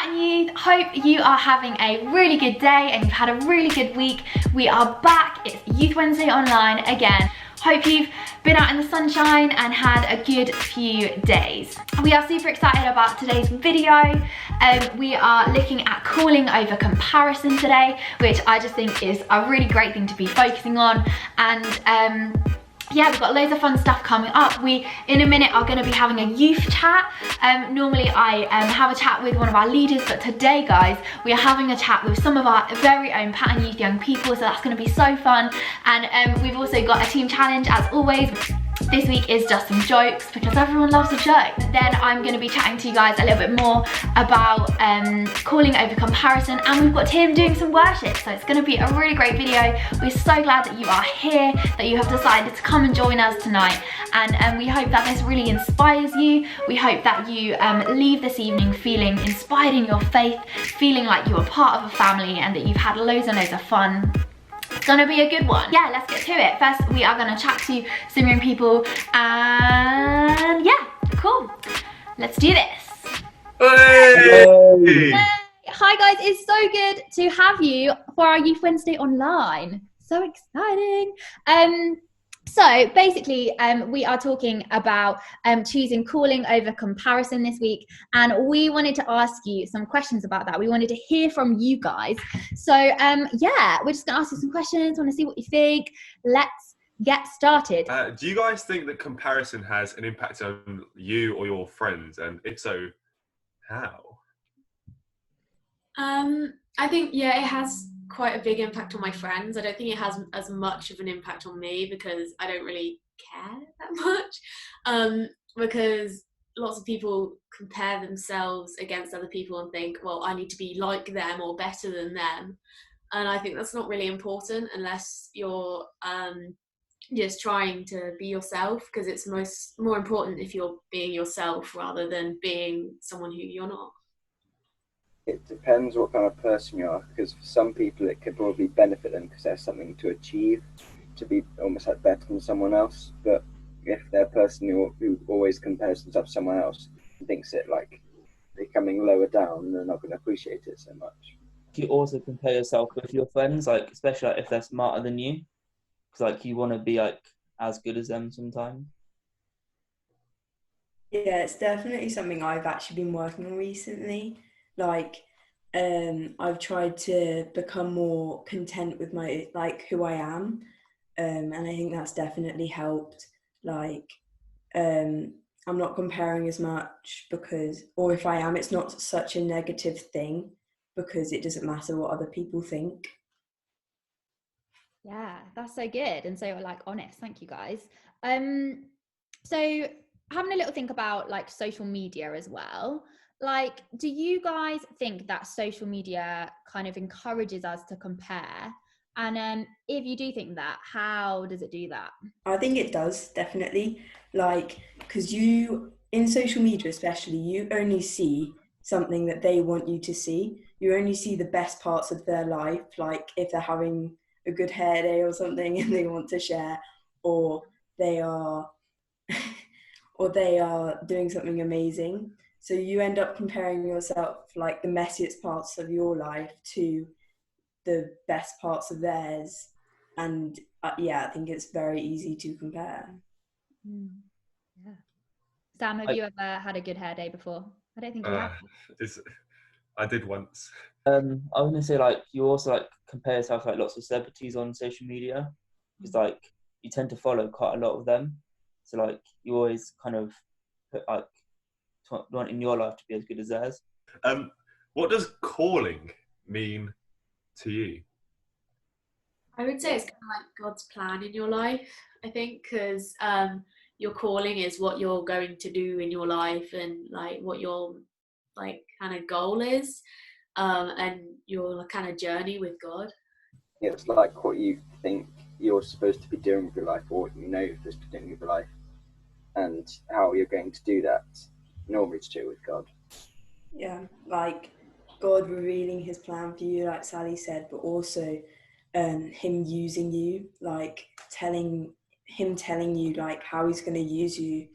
Pattern Youth. Hope you are having a really good day and you've had a really good week. We are back. It's Youth Wednesday online again. Hope you've been out in the sunshine and had a good few days. We are super excited about today's video. We are looking at calling over comparison today, which I just think is a really great thing to be focusing on. And yeah, we've got loads of fun stuff coming up. We, in a minute, are going to be having a youth chat. Normally I have a chat with one of our leaders, but today, guys, we are having a chat with some of our very own Pattern Youth young people, so that's going to be so fun. And we've also got a team challenge, as always. This week is just some jokes, because everyone loves a joke. Then I'm going to be chatting to you guys a little bit more about calling over comparison, and we've got Tim doing some worship, so it's going to be a really great video. We're so glad that you are here, that you have decided to come and join us tonight, and we hope that this really inspires you. We hope that you leave this evening feeling inspired in your faith, feeling like you are part of a family, and that you've had loads and loads of fun. It's gonna be a good one. Yeah, let's get to it. First, we are gonna chat to some young people, and yeah, cool. Let's do this. Hey! Hey. Hi guys, it's so good to have you for our Youth Wednesday online. So exciting. So basically, we are talking about choosing calling over comparison this week, and we wanted to ask you some questions about that. We wanted to hear from you guys. So yeah, we're just gonna ask you some questions, want to see what you think. Let's get started. Do you guys think that comparison has an impact on you or your friends? And if so, how? I think, yeah, it has quite a big impact on my friends. I don't think it has as much of an impact on me because I don't really care that much. Because lots of people compare themselves against other people and think, well, I need to be like them or better than them. And I think that's not really important unless you're just trying to be yourself, because it's more important if you're being yourself rather than being someone who you're not. It depends what kind of person you are, because for some people it could probably benefit them because there's something to achieve, to be almost like better than someone else. But if they're a person who always compares themselves to someone else and thinks it like becoming lower down, they're not going to appreciate it so much. You also compare yourself with your friends, like especially like if they're smarter than you, because like you want to be like as good as them sometimes. Yeah, it's definitely something I've actually been working on recently. Like, I've tried to become more content with my, like, who I am. And I think that's definitely helped. Like, I'm not comparing as much because, or if I am, it's not such a negative thing because it doesn't matter what other people think. Yeah, that's so good and so like honest. Thank you guys. So having a little think about like social media as well. Like, do you guys think that social media kind of encourages us to compare? And if you do think that, how does it do that? I think it does, definitely. Like, because you, in social media especially, you only see something that they want you to see. You only see the best parts of their life, like if they're having a good hair day or something and they want to share, or they are or they are doing something amazing. So you end up comparing yourself, like the messiest parts of your life to the best parts of theirs. And yeah, I think it's very easy to compare. Yeah. Sam, have you ever had a good hair day before? I don't think you have. I did once. I was gonna say like you also like compare yourself to, like lots of celebrities on social media, because like you tend to follow quite a lot of them. So like you always kind of put like want in your life to be as good as theirs. What does calling mean to you? I would say it's kind of like God's plan in your life, I think, because your calling is what you're going to do in your life and like what your like kind of goal is, and your kind of journey with God. It's like what you think you're supposed to be doing with your life, or what you know you're supposed to be doing with your life, and how you're going to do that. Normally to do with God. Yeah, like God revealing his plan for you, like Sally said, but also him using you, like telling you like how he's going to use you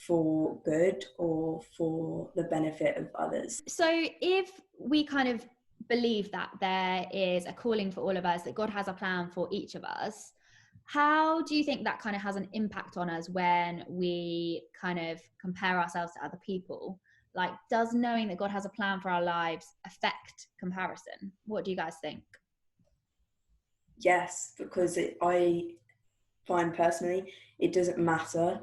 for good or for the benefit of others. So if we kind of believe that there is a calling for all of us, that God has a plan for each of us. How do you think that kind of has an impact on us when we kind of compare ourselves to other people? Like, does knowing that God has a plan for our lives affect comparison? What do you guys think? Yes, because I find personally it doesn't matter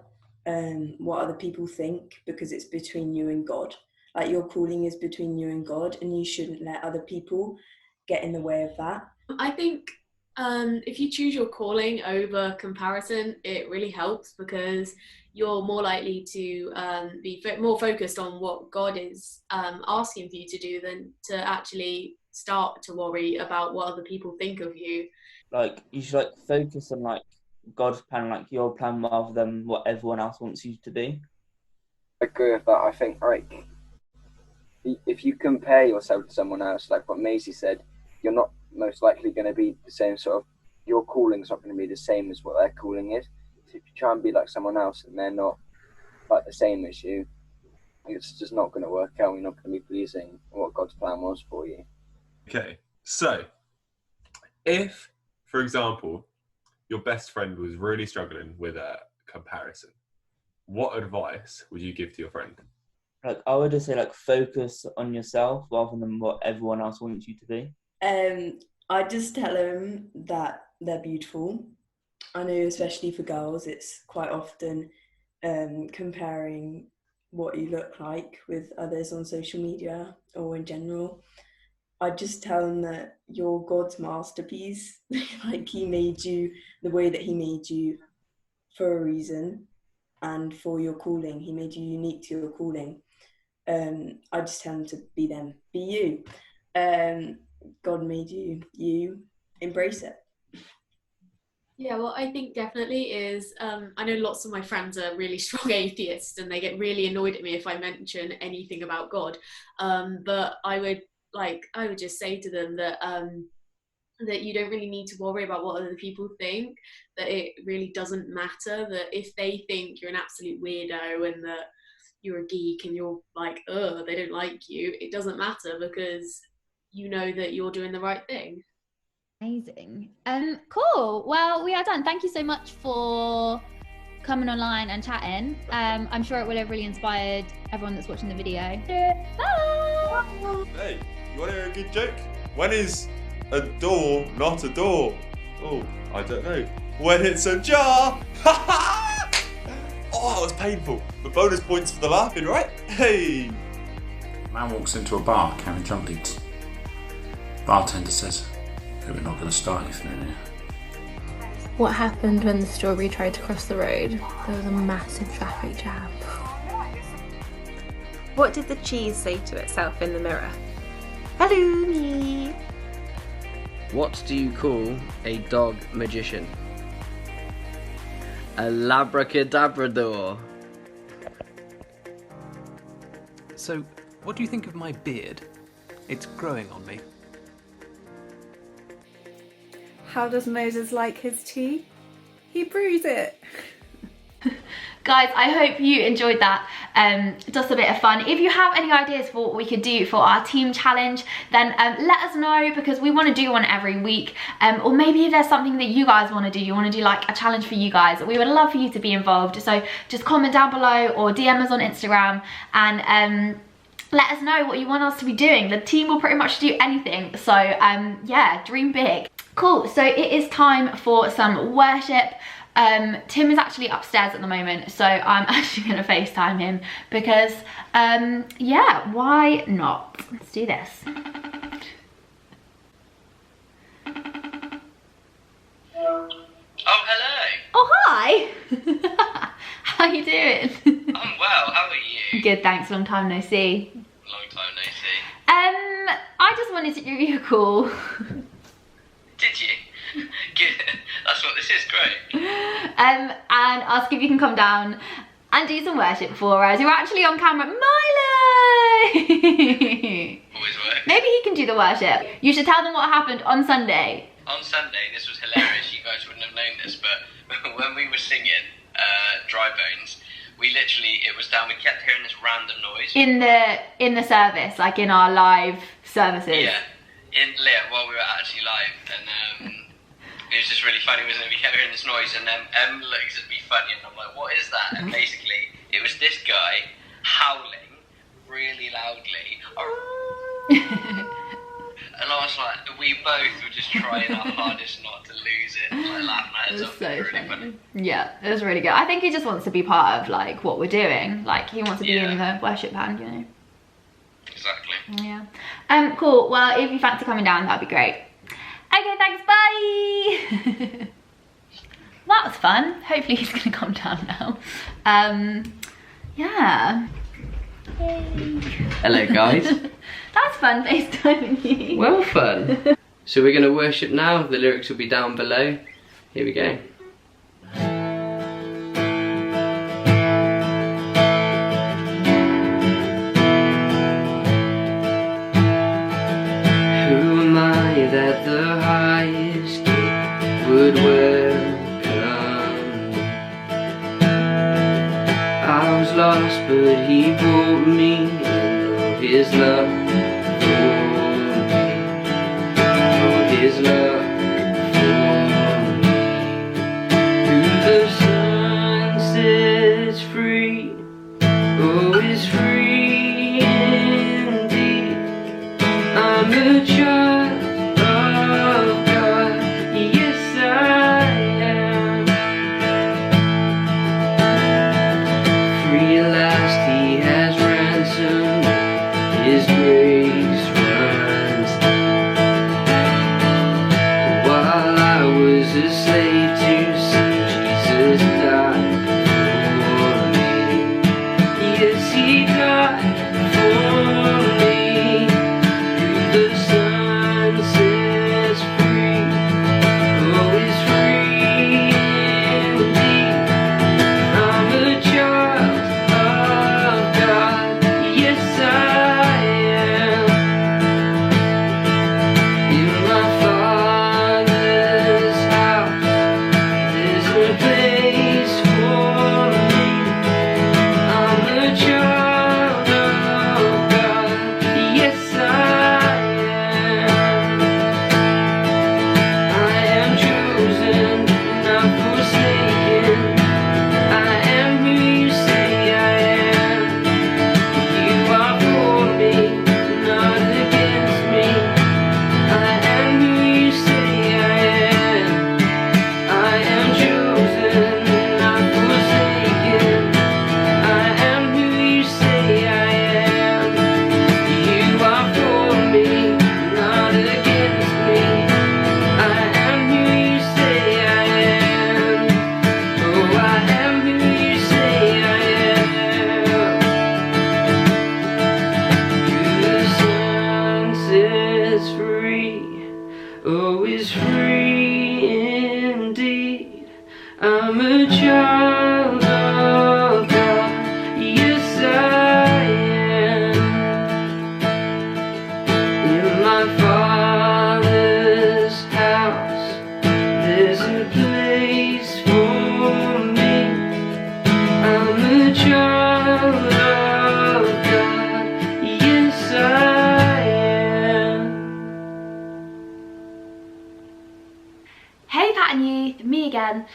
what other people think, because it's between you and God. Like, your calling is between you and God, and you shouldn't let other people get in the way of that. I think if you choose your calling over comparison, it really helps, because you're more likely to be more focused on what God is asking for you to do than to actually start to worry about what other people think of you. Like, you should like focus on like God's plan, like your plan, rather than what everyone else wants you to be. I agree with that. I think, like, if you compare yourself to someone else, like what Maisie said, you're not most likely going to be the same sort of, your calling's not going to be the same as what their calling is. So if you try and be like someone else and they're not like the same as you, it's just not going to work out. You're not going to be pleasing what God's plan was for you. Okay, so if, for example, your best friend was really struggling with a comparison, what advice would you give to your friend? Like, I would just say like focus on yourself rather than what everyone else wants you to be. I just tell them that they're beautiful. I know, especially for girls, it's quite often comparing what you look like with others on social media or in general. I just tell them that you're God's masterpiece. Like, he made you the way that he made you for a reason and for your calling. He made you unique to your calling. I just tell them to be them, be you. God made you embrace it. Yeah, well, I think definitely is, I know lots of my friends are really strong atheists, and they get really annoyed at me if I mention anything about God. But I would just say to them that that you don't really need to worry about what other people think, that it really doesn't matter, that if they think you're an absolute weirdo and that you're a geek and you're like, oh, they don't like you, it doesn't matter, because you know that you're doing the right thing. Amazing. Cool. Well, we are done. Thank you so much for coming online and chatting. I'm sure it will have really inspired everyone that's watching the video. Bye. Hey, you want to hear a good joke? When is a door not a door? Oh, I don't know. When it's a jar! Oh, that was painful. But bonus points for the laughing, right? Hey! Man walks into a bar carrying jump leads. Bartender says, "We're not going to start anything in here." What happened when the strawberry tried to cross the road? There was a massive traffic jam. What did the cheese say to itself in the mirror? Hello, me. What do you call a dog magician? A labracadabrador. So, what do you think of my beard? It's growing on me. How does Moses like his tea? He brews it. Guys, I hope you enjoyed that. Just a bit of fun. If you have any ideas for what we could do for our team challenge, then let us know, because we want to do one every week. Or maybe if there's something that you guys want to do, you want to do like a challenge for you guys, we would love for you to be involved. So just comment down below or DM us on Instagram and let us know what you want us to be doing. The team will pretty much do anything. So yeah, dream big. Cool, so it is time for some worship. Tim is actually upstairs at the moment, so I'm actually going to FaceTime him because, yeah, why not? Let's do this. Oh, hello. Oh, hi. How you doing? I'm well, how are you? Good, thanks. Long time no see. Long time no see. I just wanted to give you a call. Did you? Good. That's what this is, great. And ask if you can come down and do some worship for us. You're actually on camera. Milo! Always works. Maybe he can do the worship. You should tell them what happened on Sunday. On Sunday, this was hilarious. You guys wouldn't have known this, but when we were singing Dry Bones, we literally, it was down, we kept hearing this random noise. In the service, like in our live services. Yeah, while we were actually live, and it was just really funny, wasn't it? We kept hearing this noise, and then Em looks at me funny, and I'm like, what is that? And basically, it was this guy howling really loudly. And I was like, we both were just trying our hardest not to lose it, like laughing at it. It was so funny. Yeah, it was really good. I think he just wants to be part of like what we're doing. Like he wants to be in the worship band, you know. Exactly. Yeah. Cool. Well, if you fancy coming down, that'd be great. Okay, thanks. Bye. That was fun. Hopefully he's gonna come down now. Yeah. Yay. Hello, guys. That's fun, FaceTiming you. Well, fun. So we're going to worship now. The lyrics will be down below. Here we go. Who am I that the highest king would welcome me? I was lost, but he brought me in his love. His love for me. Who the sun sets free, oh, is free indeed. I'm a child of God, yes I am. Free at last, he has ransomed his grace runs deep. While I was a slave to sin, Jesus died for me. Yes, he died for me. Who the sun sets free, oh, is free indeed. I'm a child of God, yes I am. In my Father's house, there's a place for me. I'm a child of God, yes I am. I am chosen, not forsaken. I am who you say I am. You are for me, not against me. I am who you say I am. I am chosen, not forsaken. I am who you say I am. You are for me, not against me. I am who you say I am. Oh, I am who you say I am. Who the sun sets free, oh, is free indeed. I'm a child of God, yes I am. In my Father's house, there's a place for me. I'm a child of God, yes I am. Hey Pattern Youth, me again.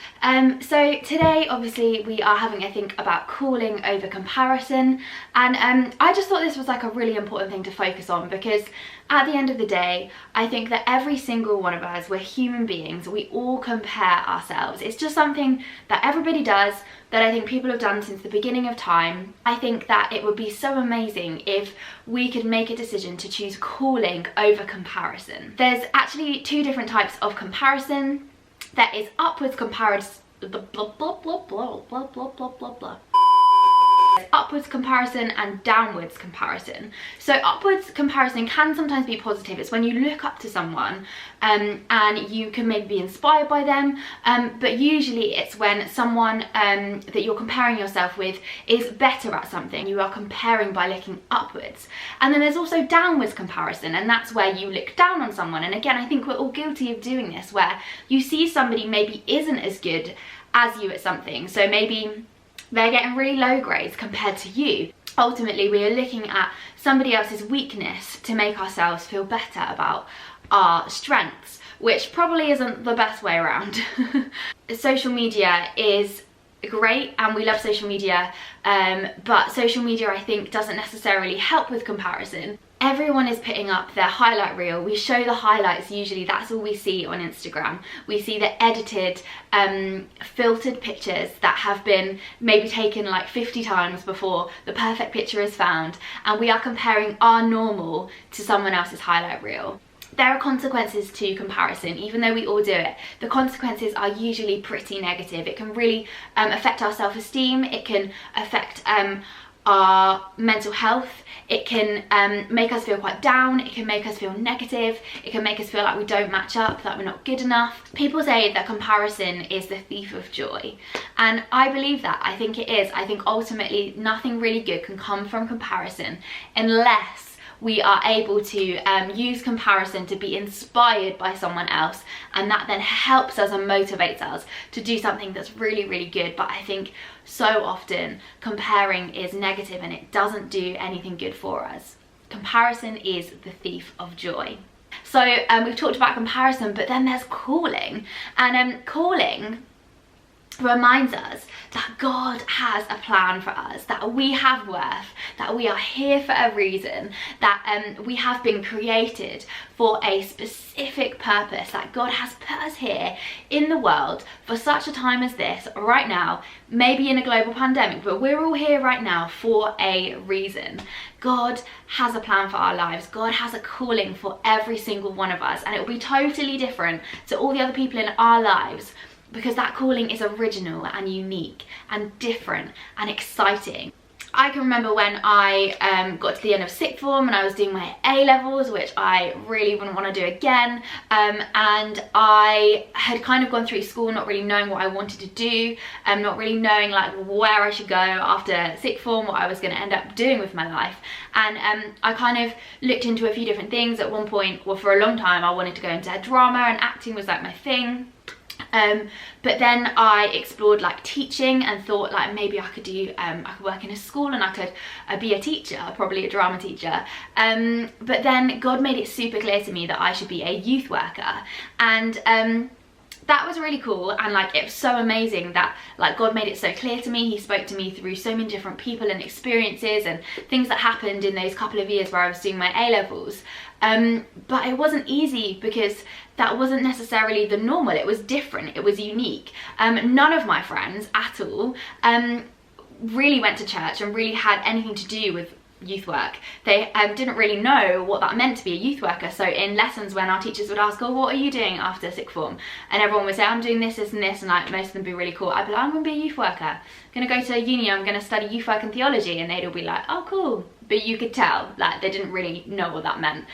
So today obviously we are having a think about calling over comparison, and I just thought this was like a really important thing to focus on, because at the end of the day I think that every single one of us, we're human beings, we all compare ourselves. It's just something that everybody does, that I think people have done since the beginning of time. I think that it would be so amazing if we could make a decision to choose calling over comparison. There's actually two different types of comparison. There is upwards comparison, upwards comparison and downwards comparison. So upwards comparison can sometimes be positive. It's when you look up to someone and you can maybe be inspired by them, but usually it's when someone that you're comparing yourself with is better at something. You are comparing by looking upwards. And then there's also downwards comparison, and that's where you look down on someone. And again, I think we're all guilty of doing this, where you see somebody maybe isn't as good as you at something. So maybe they're getting really low grades compared to you. Ultimately, we are looking at somebody else's weakness to make ourselves feel better about our strengths, which probably isn't the best way around. Social media is great and we love social media, but social media, I think, doesn't necessarily help with comparison. Everyone is putting up their highlight reel. We show the highlights, usually that's all we see on Instagram. We see the edited, filtered pictures that have been maybe taken like 50 times before the perfect picture is found, and we are comparing our normal to someone else's highlight reel. There are consequences to comparison, even though we all do it. The consequences are usually pretty negative. It can really affect our self-esteem, it can affect our mental health, it can make us feel quite down, it can make us feel negative, it can make us feel like we don't match up, that we're not good enough. People say that comparison is the thief of joy, and I believe that. I think it is. I think ultimately nothing really good can come from comparison unless we are able to use comparison to be inspired by someone else, and that then helps us and motivates us to do something that's really, really good. But I think so often comparing is negative and it doesn't do anything good for us. Comparison is the thief of joy. So we've talked about comparison, but then there's calling, and calling reminds us that God has a plan for us, that we have worth, that we are here for a reason, that we have been created for a specific purpose, that God has put us here in the world for such a time as this, right now, maybe in a global pandemic, but we're all here right now for a reason. God has a plan for our lives. God has a calling for every single one of us, and it will be totally different to all the other people in our lives, because that calling is original and unique and different and exciting. I can remember when I got to the end of sixth form and I was doing my A-levels, which I really wouldn't want to do again, and I had kind of gone through school not really knowing what I wanted to do, not really knowing like where I should go after sixth form, what I was going to end up doing with my life. And I kind of looked into a few different things. At one point, well, for a long time, I wanted to go into drama, and acting was like my thing. But then I explored like teaching and thought like maybe I could do, I could work in a school and I could be a teacher, probably a drama teacher. But then God made it super clear to me that I should be a youth worker, and that was really cool. And like it was so amazing that like God made it so clear to me. He spoke to me through so many different people and experiences and things that happened in those couple of years where I was doing my A-levels. But it wasn't easy because that wasn't necessarily the normal. It was different, it was unique. None of my friends at all really went to church and really had anything to do with youth work. They didn't really know what that meant to be a youth worker. So in lessons, when our teachers would ask, oh, what are you doing after sixth form? And everyone would say, I'm doing this, this and this, and like most of them would be really cool. I'd be like, I'm gonna be a youth worker, I'm gonna go to uni, I'm gonna study youth work and theology, and they'd all be like, oh cool. But you could tell like they didn't really know what that meant.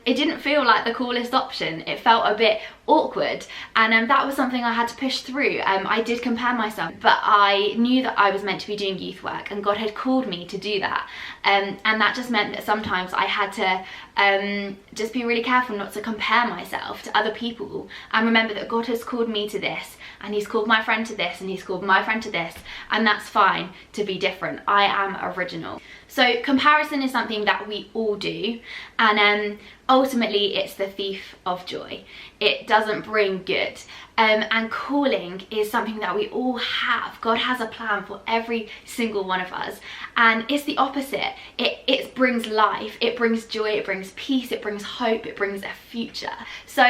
It didn't feel like the coolest option. It felt a bit awkward, and that was something I had to push through. I did compare myself, but I knew that I was meant to be doing youth work, and God had called me to do that, and that just meant that sometimes I had to just be really careful not to compare myself to other people, and remember that God has called me to this, and he's called my friend to this, and he's called my friend to this, and that's fine to be different. I am original. So comparison is something that we all do, and ultimately it's the thief of joy. It doesn't bring good. And calling is something that we all have. God has a plan for every single one of us, and it's the opposite. It brings life, it brings joy, it brings peace, it brings hope, it brings a future. So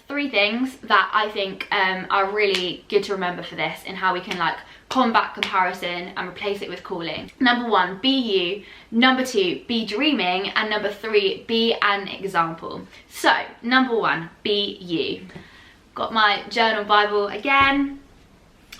3 things that I think are really good to remember for this, and how we can like combat comparison and replace it with calling. Number 1, be you. Number 2, be dreaming. And number 3, be an example. So number 1, be you. Got my journal Bible again,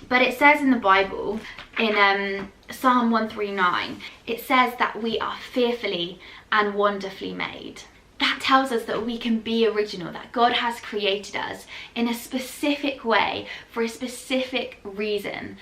but it says in the Bible in Psalm 139, it says that we are fearfully and wonderfully made. that tells us that we can be original, that God has created us in a specific way for a specific reason,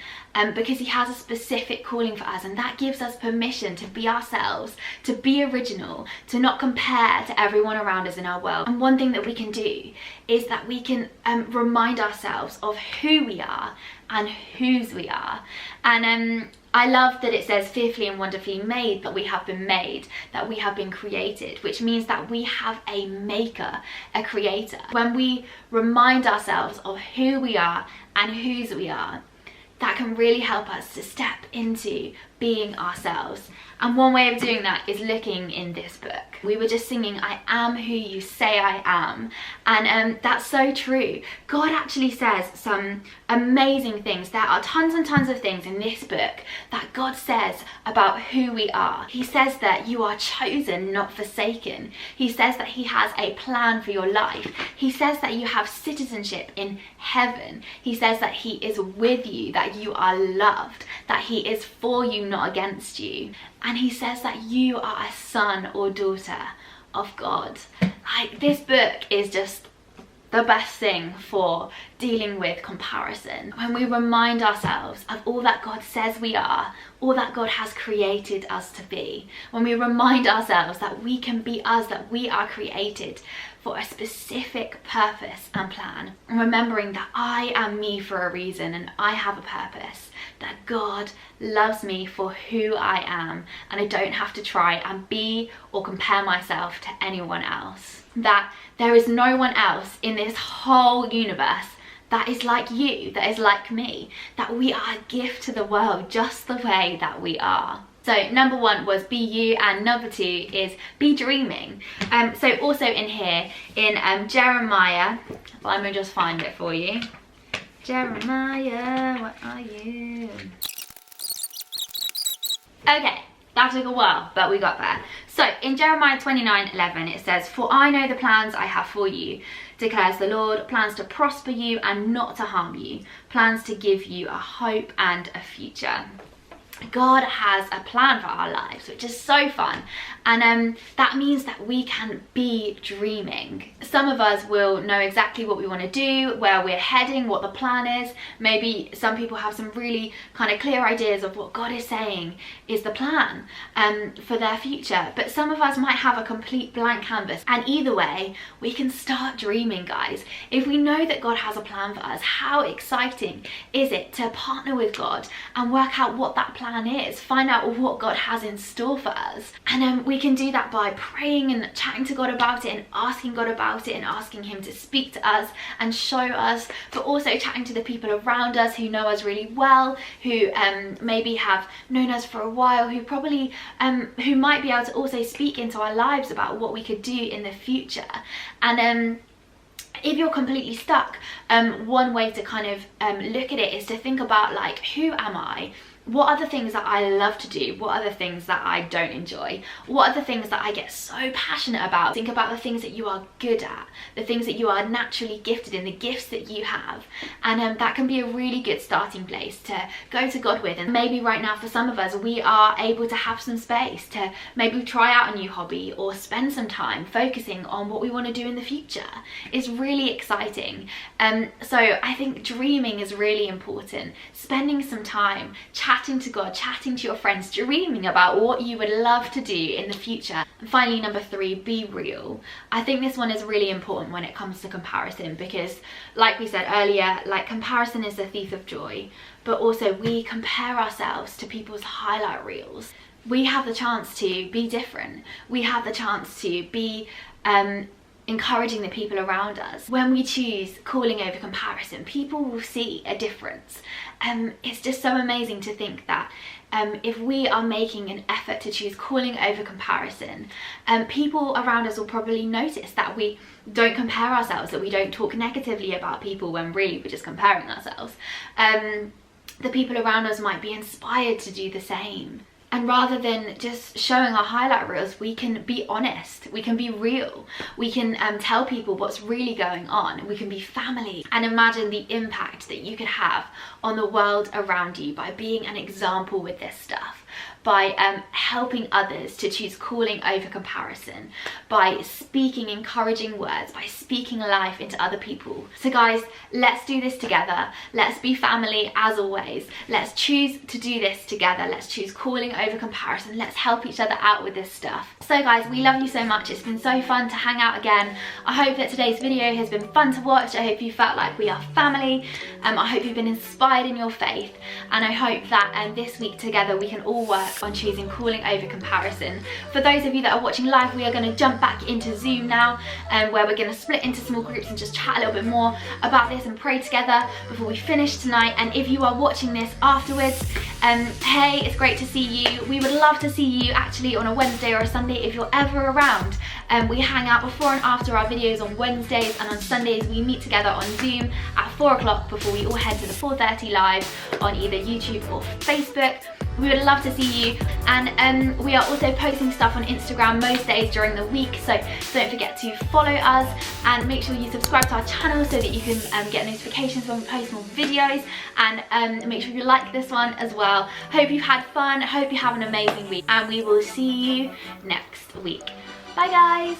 because he has a specific calling for us, and that gives us permission to be ourselves, to be original, to not compare to everyone around us in our world. And one thing that we can do is that we can remind ourselves of who we are and whose we are. And I love that it says fearfully and wonderfully made, that we have been made, that we have been created, which means that we have a maker, a creator. When we remind ourselves of who we are and whose we are, that can really help us to step into being ourselves. And one way of doing that is looking in this book. We were just singing, I am who you say I am. And that's so true. God actually says some amazing things. There are tons and tons of things in this book that God says about who we are. He says that you are chosen, not forsaken. He says that he has a plan for your life. He says that you have citizenship in heaven. He says that he is with you, that you are loved, that he is for you, not against you. And he says that you are a son or daughter of God. Like, this book is just the best thing for dealing with comparison. When we remind ourselves of all that God says we are, all that God has created us to be, when we remind ourselves that we can be us, that we are created for a specific purpose and plan, and remembering that I am me for a reason and I have a purpose, that God loves me for who I am, and I don't have to try and be or compare myself to anyone else. That there is no one else in this whole universe that is like you, that is like me, that we are a gift to the world just the way that we are. So number 1 was be you, and number 2 is be dreaming. So also in here, in Jeremiah, let me just find it for you. Jeremiah, what are you? Okay, that took a while, but we got there. So in Jeremiah 29:11 it says, for I know the plans I have for you, declares the Lord, plans to prosper you and not to harm you, plans to give you a hope and a future. God has a plan for our lives, which is so fun, and that means that we can be dreaming. Some of us will know exactly what we want to do, where we're heading, what the plan is. Maybe some people have some really kind of clear ideas of what God is saying is the plan for their future, but some of us might have a complete blank canvas. And either way, we can start dreaming, guys. If we know that God has a plan for us, how exciting is it to partner with God and work out what that plan is, find out what God has in store for us. And we can do that by praying and chatting to God about it, and asking God about it, and asking him to speak to us and show us, but also chatting to the people around us who know us really well, who maybe have known us for a while, who probably who might be able to also speak into our lives about what we could do in the future. And if you're completely stuck, one way to kind of look at it is to think about, like, who am I? What are the things that I love to do? What are the things that I don't enjoy? What are the things that I get so passionate about? Think about the things that you are good at, the things that you are naturally gifted in, the gifts that you have. And that can be a really good starting place to go to God with. And maybe right now for some of us, we are able to have some space to maybe try out a new hobby or spend some time focusing on what we want to do in the future. It's really exciting. So I think dreaming is really important. Spending some time chatting to God, chatting to your friends, dreaming about what you would love to do in the future. And finally, number 3, be real. I think this one is really important when it comes to comparison, because like we said earlier, like, comparison is the thief of joy, but also we compare ourselves to people's highlight reels. We have the chance to be different. We have the chance to be encouraging the people around us. When we choose calling over comparison, people will see a difference. It's just so amazing to think that if we are making an effort to choose calling over comparison, people around us will probably notice that we don't compare ourselves, that we don't talk negatively about people when really we're just comparing ourselves. The people around us might be inspired to do the same. And rather than just showing our highlight reels, we can be honest, we can be real, we can tell people what's really going on, we can be family, and imagine the impact that you could have on the world around you by being an example with this stuff, by helping others to choose calling over comparison, by speaking encouraging words, by speaking life into other people. So guys, let's do this together. Let's be family as always. Let's choose to do this together. Let's choose calling over comparison. Let's help each other out with this stuff. So guys, we love you so much. It's been so fun to hang out again. I hope that today's video has been fun to watch. I hope you felt like we are family. I hope you've been inspired in your faith, and I hope that this week together we can all work on choosing calling over comparison. For those of you that are watching live, we are going to jump back into Zoom now, where we're going to split into small groups and just chat a little bit more about this and pray together before we finish tonight. And if you are watching this afterwards, hey, it's great to see you. We would love to see you actually on a Wednesday or a Sunday if you're ever around. We hang out before and after our videos on Wednesdays, and on Sundays we meet together on Zoom at 4 o'clock before we all head to the 4:30 live on either YouTube or Facebook. We would love to see you, and we are also posting stuff on Instagram most days during the week, so don't forget to follow us and make sure you subscribe to our channel so that you can get notifications when we post more videos, and make sure you like this one as well. Hope you've had fun, hope you have an amazing week, and we will see you next week. Bye guys!